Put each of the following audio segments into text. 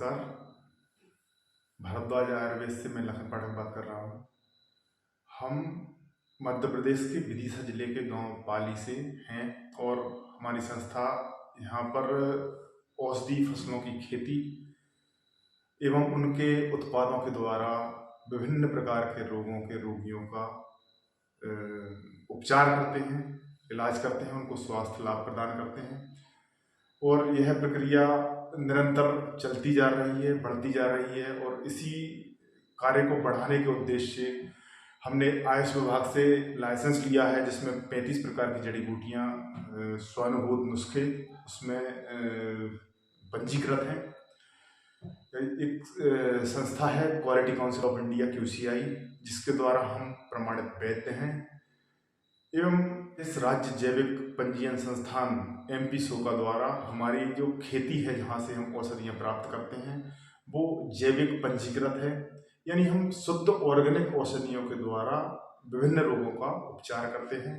नमस्कार। भारद्वाज आयुर्वेद से मैं लखन पाठक बात कर रहा हूँ। हम मध्य प्रदेश के विदिशा जिले के गांव पाली से हैं और हमारी संस्था यहाँ पर औषधि फसलों की खेती एवं उनके उत्पादों के द्वारा विभिन्न प्रकार के रोगों के रोगियों का उपचार करते हैं, इलाज करते हैं, उनको स्वास्थ्य लाभ प्रदान करते हैं। और यह प्रक्रिया निरंतर चलती जा रही है, बढ़ती जा रही है और इसी कार्य को बढ़ाने के उद्देश्य से हमने आयुष विभाग से लाइसेंस लिया है, जिसमें 35 प्रकार की जड़ी बूटियाँ स्वानुभूत नुस्खे उसमें पंजीकृत हैं। एक संस्था है quality council of India QCI, जिसके द्वारा हम प्रमाणित वैद्य हैं एवं इस राज्य जैविक पंजीयन संस्थान MP सोका द्वारा हमारी जो खेती है, जहाँ से हम औषधियाँ प्राप्त करते हैं, वो जैविक पंजीकृत है। यानी हम शुद्ध ऑर्गेनिक औषधियों के द्वारा विभिन्न रोगों का उपचार करते हैं।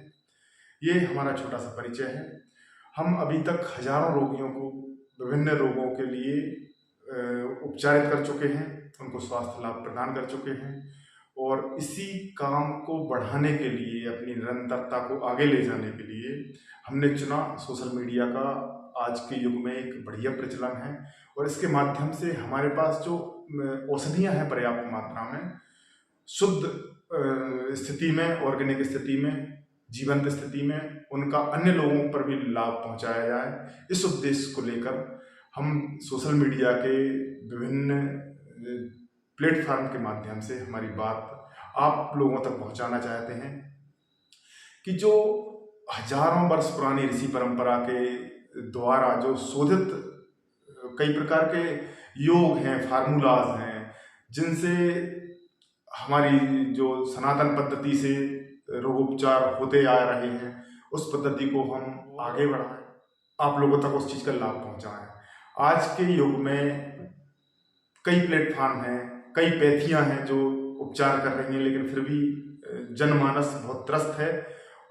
ये हमारा छोटा सा परिचय है। हम अभी तक हजारों रोगियों को विभिन्न रोगों के लिए उपचारित कर चुके हैं, उनको स्वास्थ्य लाभ प्रदान कर चुके हैं और इसी काम को बढ़ाने के लिए, अपनी निरंतरता को आगे ले जाने के लिए हमने चुना सोशल मीडिया का आज के युग में एक बढ़िया प्रचलन है और इसके माध्यम से हमारे पास जो औषधियाँ हैं पर्याप्त मात्रा में, शुद्ध स्थिति में, ऑर्गेनिक स्थिति में, जीवंत स्थिति में, उनका अन्य लोगों पर भी लाभ पहुंचाया जाए, इस उद्देश्य को लेकर हम सोशल मीडिया के विभिन्न प्लेटफॉर्म के माध्यम से हमारी बात आप लोगों तक पहुंचाना चाहते हैं कि जो हजारों वर्ष पुरानी ऋषि परंपरा के द्वारा जो शोधित कई प्रकार के योग हैं, फार्मूलाज हैं, जिनसे हमारी जो सनातन पद्धति से रोगोपचार होते आ रहे हैं, उस पद्धति को हम आगे बढ़ाएं, आप लोगों तक उस चीज़ का लाभ पहुंचाएं। आज के युग में कई प्लेटफॉर्म हैं, कई पैथियां हैं जो उपचार कर रही हैं, लेकिन फिर भी जनमानस बहुत त्रस्त है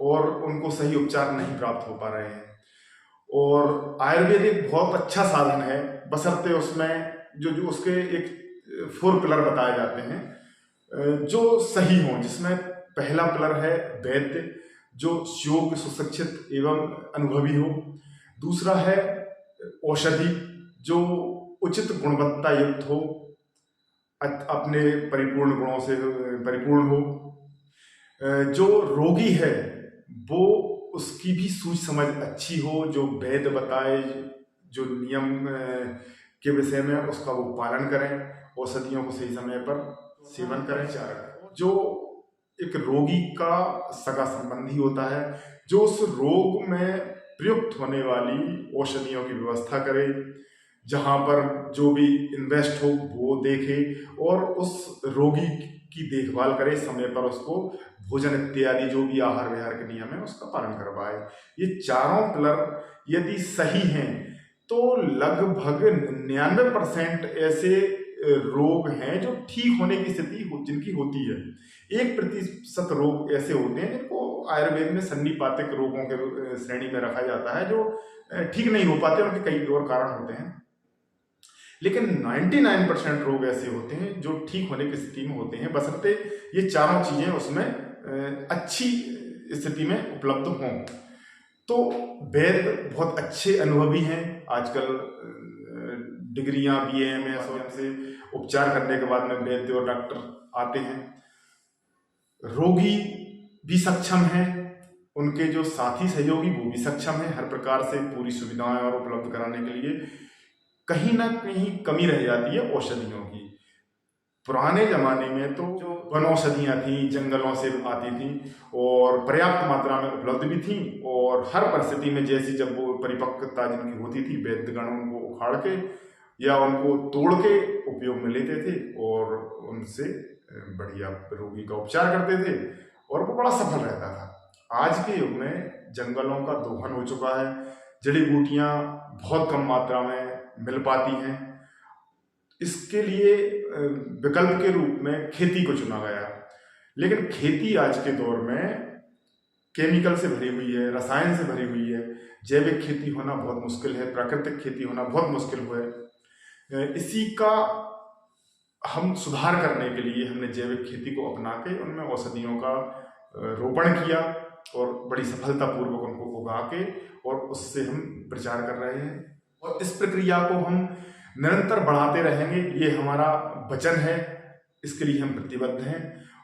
और उनको सही उपचार नहीं प्राप्त हो पा रहे हैं। और आयुर्वेद एक बहुत अच्छा साधन है, बशर्ते उसमें जो उसके एक 4 पिलर बताए जाते हैं जो सही हों, जिसमें पहला पिलर है वैद्य, जो योग्य, सुशिक्षित एवं अनुभवी हो। दूसरा है औषधि, जो उचित गुणवत्ता युक्त हो, अपने परिपूर्ण गुणों से परिपूर्ण हो। जो रोगी है वो उसकी भी सूझ समझ अच्छी हो, जो वैद्य बताए जो नियम के विषय में उसका वो पालन करें, औषधियों को सही समय पर सेवन करें। जो एक रोगी का सगा संबंधी होता है, जो उस रोग में प्रयुक्त होने वाली औषधियों की व्यवस्था करे, जहाँ पर जो भी इन्वेस्ट हो वो देखे और उस रोगी की देखभाल करे, समय पर उसको भोजन इत्यादि जो भी आहार विहार के नियम है उसका पालन करवाए। ये चारों पिलर यदि सही हैं तो लगभग 99% ऐसे रोग हैं जो ठीक होने की स्थिति जिनकी होती है। 1% रोग ऐसे होते हैं जिनको आयुर्वेद में सन्निपातिक रोगों के श्रेणी में रखा जाता है, जो ठीक नहीं हो पाते, उनके कई और कारण होते हैं। लेकिन 99% रोग ऐसे होते हैं जो ठीक होने की स्थिति में होते हैं, बशर्ते ये चारों चीजें उसमें अच्छी स्थिति में उपलब्ध हों। तो वैद्य बहुत अच्छे अनुभवी हैं, आजकल डिग्रियां BA MS से उपचार करने के बाद में वैद्य और डॉक्टर आते हैं। रोगी भी सक्षम हैं, उनके जो साथी सहयोगी वो भी सक्षम हैं, हर प्रकार से पूरी सुविधाएं और उपलब्ध कराने के लिए। कहीं ना कहीं कमी रह जाती है औषधियों की। पुराने जमाने में तो जो वन औषधियाँ थी, जंगलों से आती थी और पर्याप्त मात्रा में उपलब्ध भी थी और हर परिस्थिति में जैसी जब वो परिपक्वता जिनकी होती थी, वैद्यगण उनको उखाड़ के या उनको तोड़ के उपयोग में लेते थे और उनसे बढ़िया रोगी का उपचार करते थे और वो बड़ा सफल रहता था। आज के युग में जंगलों का दोहन हो चुका है, जड़ी बूटियाँ बहुत कम मात्रा में मिल पाती हैं। इसके लिए विकल्प के रूप में खेती को चुना गया, लेकिन खेती आज के दौर में केमिकल से भरी हुई है, रसायन से भरी हुई है। जैविक खेती होना बहुत मुश्किल है, प्राकृतिक खेती होना बहुत मुश्किल है। इसी का हम सुधार करने के लिए हमने जैविक खेती को अपना के उनमें औषधियों का रोपण किया और बड़ी सफलतापूर्वक उनको उगा के और उससे हम प्रचार कर रहे हैं और इस प्रक्रिया को हम निरंतर बढ़ाते रहेंगे, ये हमारा वचन है। इसके लिए हम प्रतिबद्ध हैं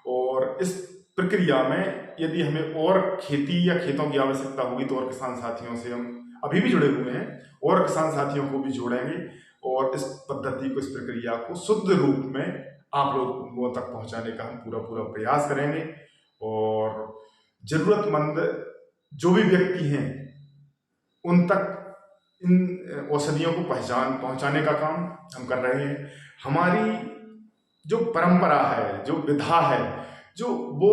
और इस प्रक्रिया में यदि हमें और खेती या खेतों की आवश्यकता होगी तो और किसान साथियों से हम अभी भी जुड़े हुए हैं और किसान साथियों को भी जोड़ेंगे और इस पद्धति को, इस प्रक्रिया को शुद्ध रूप में आप लोगों तक पहुंचाने का हम पूरा प्रयास करेंगे और जरूरतमंद जो भी व्यक्ति हैं उन तक इन औषधियों को पहुंचाने का काम हम कर रहे हैं। हमारी जो परंपरा है, जो विधा है, जो वो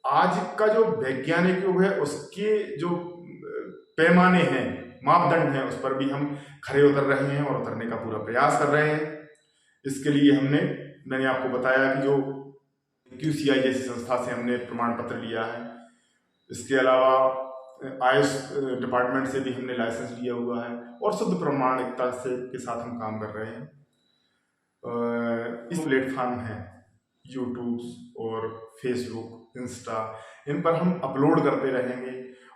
आज का जो वैज्ञानिक युग है उसके जो पैमाने हैं, मापदंड हैं, उस पर भी हम खरे उतर रहे हैं और उतरने का पूरा प्रयास कर रहे हैं। इसके लिए मैंने आपको बताया कि जो QCI जैसी संस्था से हमने प्रमाण पत्र लिया है, इसके अलावा आयुष डिपार्टमेंट से भी हमने लाइसेंस लिया हुआ है और शुद्ध प्रमाणिकता से के साथ हम काम कर रहे हैं। इस प्लेटफॉर्म है यूट्यूब और फेसबुक, इंस्टा, इन पर हम अपलोड करते रहेंगे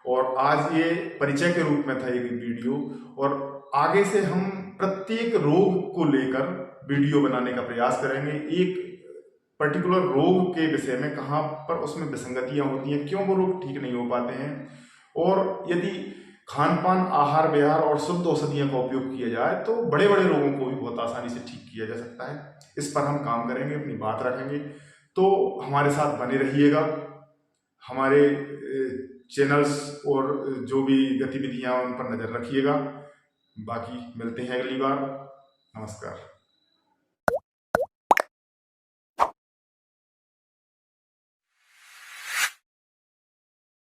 और आज ये परिचय के रूप में था एक वीडियो और आगे से हम प्रत्येक रोग को लेकर वीडियो बनाने का प्रयास करेंगे। एक पर्टिकुलर रोग के विषय में कहाँ पर उसमें विसंगतियां होती हैं, क्यों वो रोग ठीक नहीं हो पाते हैं और यदि खान पान, आहार विहार और शुद्ध औषधियों का उपयोग किया जाए तो बड़े बड़े रोगों को भी बहुत आसानी से ठीक किया जा सकता है। इस पर हम काम करेंगे, अपनी बात रखेंगे। तो हमारे साथ बने रहिएगा, हमारे चैनल्स और जो भी गतिविधियां उन पर नज़र रखिएगा। बाकी मिलते हैं अगली बार। नमस्कार।